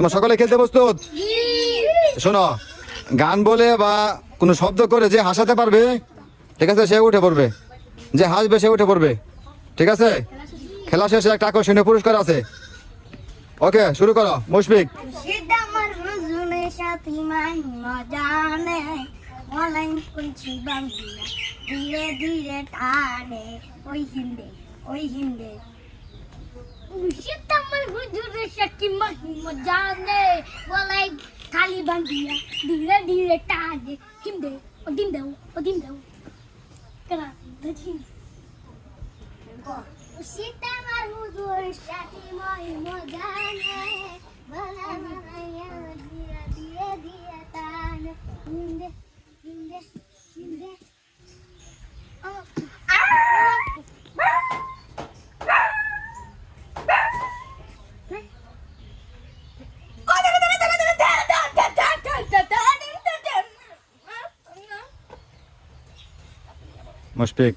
তোমরা সকলে খেলতে প্রস্তুত? শোনো, গান বলে বা কোনো শব্দ করে যে হাসাতে পারবে, ঠিক আছে, সে উঠে পড়বে। যে হাসবে সে উঠে পড়বে, ঠিক আছে? খেলা শেষে একটা আকর্ষণীয় পুরস্কার আছে। ওকে, শুরু করো মুশফিক। ধীরে ধীরে টানে ওই হিন্দে ওই হিন্দে আমার হুজুরের সাথে মহিমা জানে বলাই খালি বান্ধিয়া ধীরে ধীরে টানে হিন্দে ও দিন দাও ও দিন দাও কেনা দেখি সীতা আমার হুজুরের সাথে মহিমা জানে বলাই ধীরে ধীরে ধীরে টানে হিন্দে হিন্দে হিন্দে মুশফিক।